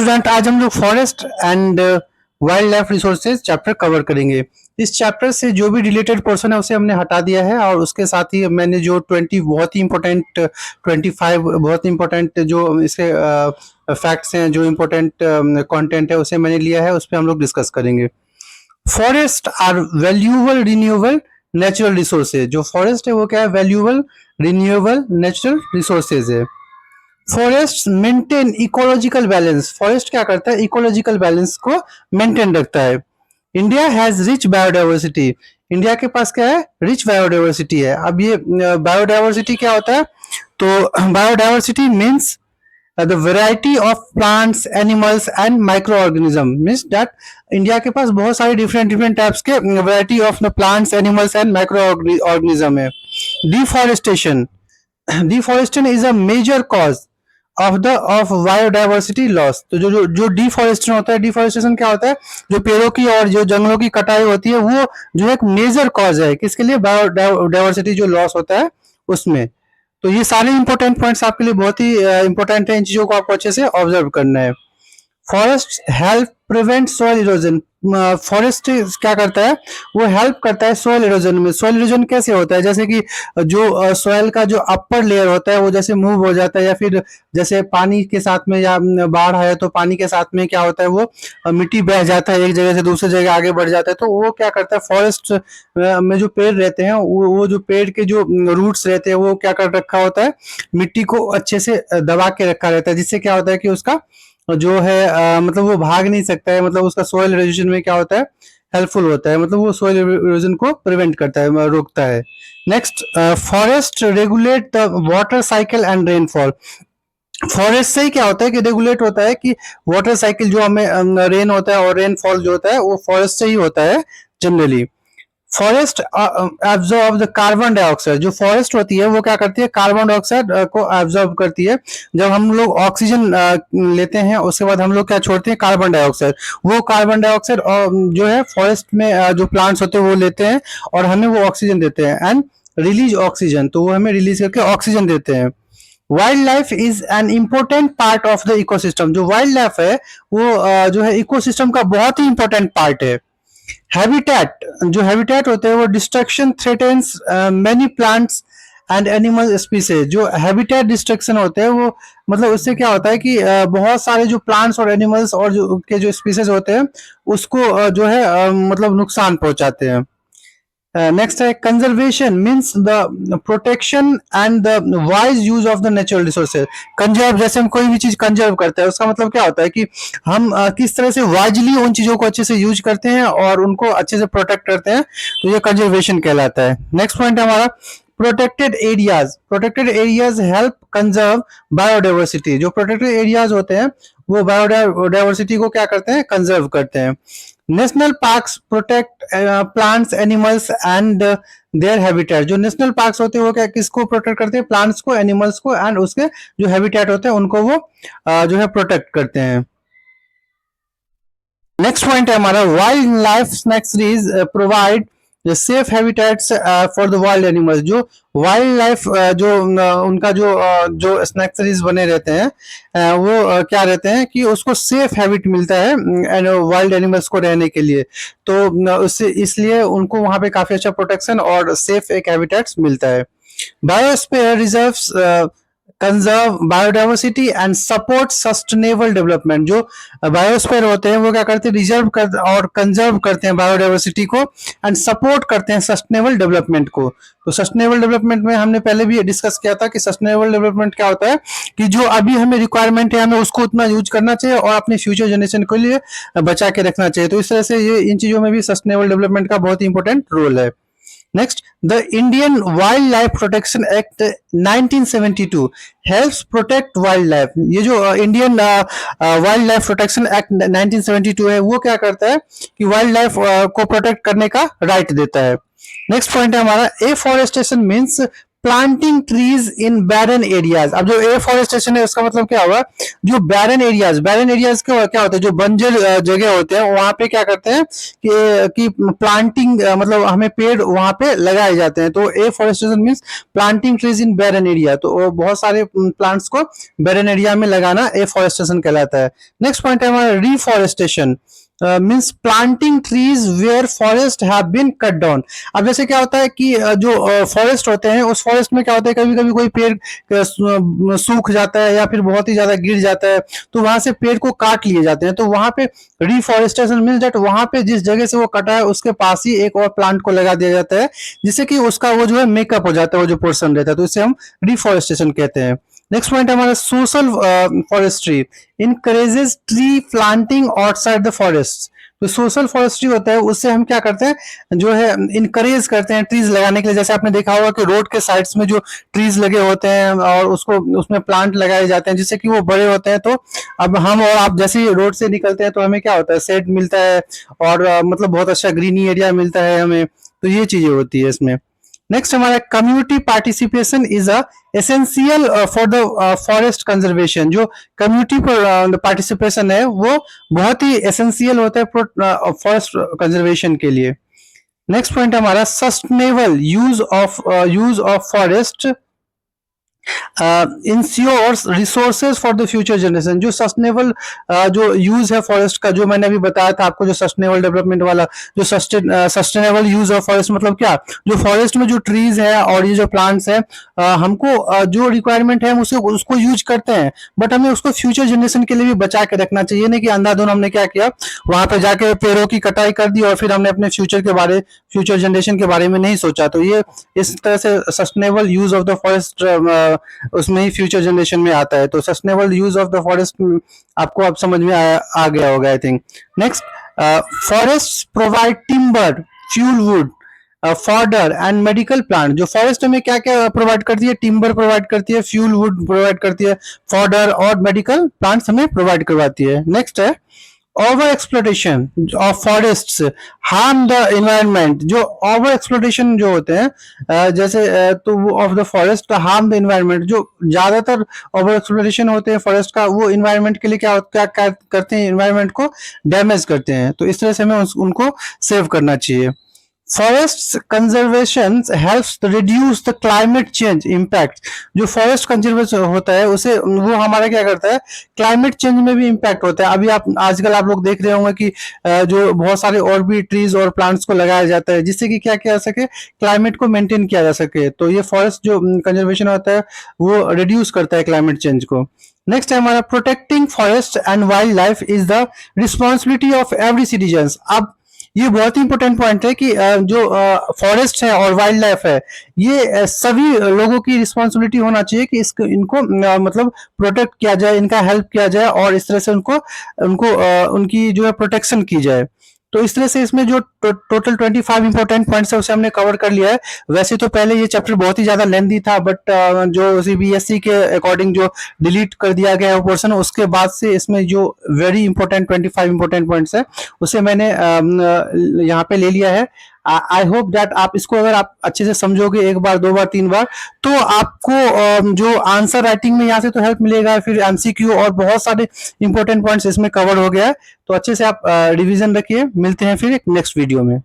Student, आज हम लोग forest and wild life resources chapter cover करेंगे। इस चैप्टर से जो भी रिलेटेड पोर्शन है उसे हमने हटा दिया है और उसके साथ ही मैंने जो 20 बहुत ही इंपॉर्टेंट 25 बहुत इंपॉर्टेंट जो इसके फैक्ट्स हैं, जो इम्पोर्टेंट कंटेंट है उसे मैंने लिया है, उस पर हम लोग डिस्कस करेंगे। Forest are valuable renewable natural resources. जो फॉरेस्ट है वो क्या है? वैल्यूएबल रिन्यूएबल नेचुरल रिसोर्सेज है। Forest maintain ecological balance. Forest क्या करता है? इकोलॉजिकल बैलेंस को मेंटेन रखता है। India has rich biodiversity. India के पास क्या है? रिच बायोडाइवर्सिटी है। अब ये बायोडाइवर्सिटी क्या होता है? तो biodiversity means the variety of plants, animals and microorganism, means that India के पास बहुत सारे डिफरेंट टाइप्स के variety of plants, animals and micro है। Deforestation deforestation is a major cause of biodiversity loss. तो जो डिफॉरेस्टेशन होता है, डिफॉरेस्टेशन क्या होता है? जो पेड़ों की और जो जंगलों की कटाई होती है वो जो एक मेजर कॉज है किसके लिए? बायोडाइवर्सिटी जो लॉस होता है उसमें। तो ये सारे इंपॉर्टेंट पॉइंट्स आपके लिए बहुत ही इंपॉर्टेंट है, इन चीजों को आपको अच्छे से ऑब्जर्व करना है। Forest help prevent soil erosion. Forest क्या करता है? वो हेल्प करता है सॉइल इरोजन में। सॉइल इरोजन कैसे होता है? जैसे कि जो सॉइल का जो अपर लेयर होता है वो जैसे मूव हो जाता है, या फिर जैसे पानी के साथ में या बाढ़ आया तो पानी के साथ में क्या होता है? वो मिट्टी बह जाता है, एक जगह से दूसरी जगह आगे बढ़ जाता है। तो वो क्या करता है? फॉरेस्ट में जो पेड़ रहते हैं वो जो पेड़ के जो रूट्स रहते हैं वो क्या कर रखा होता है? मिट्टी को अच्छे से दबा के रखा रहता है, जिससे क्या होता है कि उसका जो है मतलब वो भाग नहीं सकता है, मतलब उसका सॉइल इरोजन में क्या होता है? हेल्पफुल होता है, मतलब वो सॉइल इरोजन को प्रिवेंट करता है, रोकता है। Next, forest regulate the water cycle and rainfall. Forest से ही क्या होता है कि रेगुलेट होता है कि वाटर साइकिल जो हमें रेन होता है और रेनफॉल जो होता है वो फॉरेस्ट से ही होता है generally. Forest absorb the carbon dioxide. जो फॉरेस्ट होती है वो क्या करती है? कार्बन डाइऑक्साइड को एब्जॉर्ब करती है। जब हम लोग ऑक्सीजन लेते हैं उसके बाद हम लोग क्या छोड़ते हैं? Carbon dioxide. वो कार्बन डाइऑक्साइड जो है फॉरेस्ट में जो प्लांट्स होते हैं वो लेते हैं और हमें वो ऑक्सीजन देते हैं, एंड रिलीज ऑक्सीजन। तो वो हमें रिलीज करके ऑक्सीजन देते हैं। Wild life is an important part of the ecosystem. जो वाइल्ड लाइफ है वो जो है इकोसिस्टम का बहुत ही इंपॉर्टेंट पार्ट है। हैबिटेट, जो हैबिटेट होते हैं वो destruction threatens many plants and animal species. जो हैबिटेट डिस्ट्रक्शन होते हैं वो मतलब उससे क्या होता है कि बहुत सारे जो प्लांट्स और एनिमल्स और जो के जो स्पीसीज होते हैं उसको जो है मतलब नुकसान पहुंचाते हैं। नेक्स्ट है conservation means the protection and the wise use of the natural resources. Conserve, जैसे हम कोई भी चीज कंजर्व करते हैं उसका मतलब क्या होता है कि हम किस तरह से वाइजली उन चीजों को अच्छे से यूज करते हैं और उनको अच्छे से प्रोटेक्ट करते हैं, तो ये कंजर्वेशन कहलाता है। नेक्स्ट पॉइंट है हमारा protected areas. Protected areas help conserve biodiversity. जो प्रोटेक्टेड एरियाज होते हैं वो बायोडाइवर्सिटी को क्या करते हैं? कंजर्व करते हैं। National parks protect plants, animals and their habitat. जो नेशनल पार्क्स होते हैं वो क्या किसको प्रोटेक्ट करते हैं? प्लांट्स को, एनिमल्स को, एंड उसके जो हैबिटेट होते हैं उनको वो जो है प्रोटेक्ट करते हैं। नेक्स्ट पॉइंट है हमारा wild life sanctuaries provide safe habitats for the wild animals. जो वाइल्ड लाइफ जो उनका जो स्नैक्सरीज बने रहते हैं वो क्या रहते हैं कि उसको सेफ हैबिट मिलता है वाइल्ड एनिमल्स को रहने के लिए। तो उससे इसलिए उनको वहां पे काफी अच्छा प्रोटेक्शन और सेफ एक हैबिटेट्स मिलता है। Biosphere reserves conserve biodiversity and support sustainable development. जो बायोस्फीयर होते हैं वो क्या करते हैं? रिजर्व कर और कंजर्व करते हैं बायोडाइवर्सिटी को एंड सपोर्ट करते हैं सस्टेनेबल डेवलपमेंट को। तो सस्टेनेबल डेवलपमेंट में हमने पहले भी डिस्कस किया था कि सस्टेनेबल डेवलपमेंट क्या होता है कि जो अभी हमें रिक्वायरमेंट है हमें उसको उतना यूज करना चाहिए और अपने फ्यूचर जनरेशन के लिए बचा के रखना चाहिए। तो इस तरह से ये इन चीजों में भी सस्टेनेबल डेवलपमेंट का बहुत ही इंपॉर्टेंट रोल है। Next, the Indian Wildlife Protection Act 1972 helps protect wildlife. ये जो Indian wild life protection act 1972 है वो क्या करता है कि वाइल्ड लाइफ को प्रोटेक्ट करने का राइट देता है। नेक्स्ट पॉइंट है हमारा afforestation means planting trees in barren areas. अब जो एफॉरेस्टेशन है उसका मतलब क्या हुआ, जो बैरन एरियाज क्या होता है, जो बंजर जगह होते हैं वहां पे क्या करते हैं कि प्लांटिंग मतलब हमें पेड़ वहां पे लगाए जाते हैं। तो afforestation means planting trees in barren area, तो बहुत सारे प्लांट्स को बैरन एरिया में लगाना एफॉरेस्टेशन कहलाता है। नेक्स्ट पॉइंट है हमारा reforestation, means planting trees where forest have been cut down. अब जैसे क्या होता है कि जो फॉरेस्ट होते हैं उस फॉरेस्ट में क्या होता है, कभी कभी कोई पेड़ सूख जाता है या फिर बहुत ही ज्यादा गिर जाता है, तो वहां से पेड़ को काट लिए जाते हैं। तो वहां पे रिफॉरेस्टेशन मीन्स दैट वहां पे जिस जगह से वो कटा है उसके पास ही एक और प्लांट को लगा दिया जाता है, जिससे कि उसका वो जो है मेकअप हो जाता है, वो जो पोर्शन रहता है, तो इसे हम रिफॉरेस्टेशन कहते हैं। नेक्स्ट पॉइंट हमारा social forestry encourages tree planting outside the forest. तो सोशल फॉरेस्ट्री होता है उससे हम क्या करते हैं, जो है इनकरेज करते हैं ट्रीज लगाने के लिए। जैसे आपने देखा होगा कि रोड के साइड्स में जो ट्रीज लगे होते हैं और उसको उसमें प्लांट लगाए जाते हैं जिससे कि वो बड़े होते हैं। तो अब हम और आप जैसे ही रोड से निकलते हैं तो हमें क्या होता है, शेड मिलता है और मतलब बहुत अच्छा ग्रीनी एरिया मिलता है हमें। तो ये चीजें होती है इसमें। नेक्स्ट हमारा community participation is a essential for the forest conservation. जो कम्युनिटी पर पार्टिसिपेशन है वो बहुत ही एसेंशियल होता है फॉरेस्ट कंजर्वेशन के लिए। नेक्स्ट पॉइंट हमारा sustainable use of forest ensures resources for the future generation. जो सस्टेनेबल जो यूज है फॉरेस्ट का, जो मैंने अभी बताया था आपको, जो सस्टेनेबल डेवलपमेंट वाला, जो सस्टेनेबल यूज ऑफ फॉरेस्ट मतलब क्या, जो फॉरेस्ट में जो ट्रीज है और ये जो प्लांट्स है हमको जो रिक्वायरमेंट है हम उसको यूज करते हैं, बट हमें उसको फ्यूचर जनरेशन के लिए भी बचा के रखना चाहिए। नहीं कि अंधाधुन हमने क्या किया, वहां पे जाके पेड़ों की कटाई कर दी और फिर हमने अपने फ्यूचर जनरेशन के बारे में नहीं सोचा। तो ये इस तरह से sustainable use of the forest उसमें ही फ्यूचर जनरेशन में आता है। तो sustainable use of the forest आपको अब समझ में आ गया होगा I think. Next, forest provide timber, fuel wood, fodder and medical plant. जो फॉरेस्ट हमें क्या क्या प्रोवाइड करती है, टिम्बर प्रोवाइड करती है, फ्यूल वुड प्रोवाइड करती है, फॉडर और मेडिकल प्लांट्स हमें प्रोवाइड करवाती है। नेक्स्ट है over exploitation of forest harm the environment. जो ओवर एक्सप्लोटेशन जो होते हैं तो वो of the forest harm the environment. जो ज्यादातर ओवर एक्सप्लोटेशन होते हैं फॉरेस्ट का, वो इन्वायरमेंट के लिए क्या करते हैं, इन्वायरमेंट को डैमेज करते हैं। तो इस तरह से हमें उनको सेव करना चाहिए। Forest conservation helps reduce the climate change impact. जो फॉरेस्ट कंजर्वेशन होता है उसे वो हमारा क्या करता है, क्लाइमेट चेंज में भी इम्पैक्ट होता है। अभी आजकल आप लोग देख रहे होंगे कि जो बहुत सारे और भी ट्रीज और प्लांट्स को लगाया जाता है जिससे कि क्या किया जा सके, क्लाइमेट को मेंटेन किया जा सके। तो ये फॉरेस्ट जो कंजर्वेशन होता है वो रिड्यूस करता है क्लाइमेट चेंज को। नेक्स्ट है हमारा protecting forest and wild life is the responsibility of every citizen. अब ये बहुत ही इंपॉर्टेंट पॉइंट है कि जो फॉरेस्ट है और वाइल्ड लाइफ है ये सभी लोगों की रिस्पॉन्सिबिलिटी होना चाहिए कि इनको मतलब प्रोटेक्ट किया जाए, इनका हेल्प किया जाए और इस तरह से उनकी जो है प्रोटेक्शन की जाए। तो इस तरह से इसमें जो टोटल 25 इंपॉर्टेंट पॉइंट्स है उसे हमने कवर कर लिया है। वैसे तो पहले ये चैप्टर बहुत ही ज्यादा लेंथी था, बट जो सीबीएसई के अकॉर्डिंग जो डिलीट कर दिया गया है वो पोर्शन, उसके बाद से इसमें जो वेरी इंपॉर्टेंट 25 इंपॉर्टेंट पॉइंट्स है उसे मैंने यहाँ पे ले लिया है। आई होप दैट आप इसको अगर आप अच्छे से समझोगे एक बार, दो बार, तीन बार, तो आपको जो आंसर राइटिंग में यहाँ से तो हेल्प मिलेगा, फिर एमसीक्यू और बहुत सारे इंपॉर्टेंट पॉइंट्स इसमें कवर हो गया है। तो अच्छे से आप रिवीजन रखिए। मिलते हैं फिर एक नेक्स्ट वीडियो में।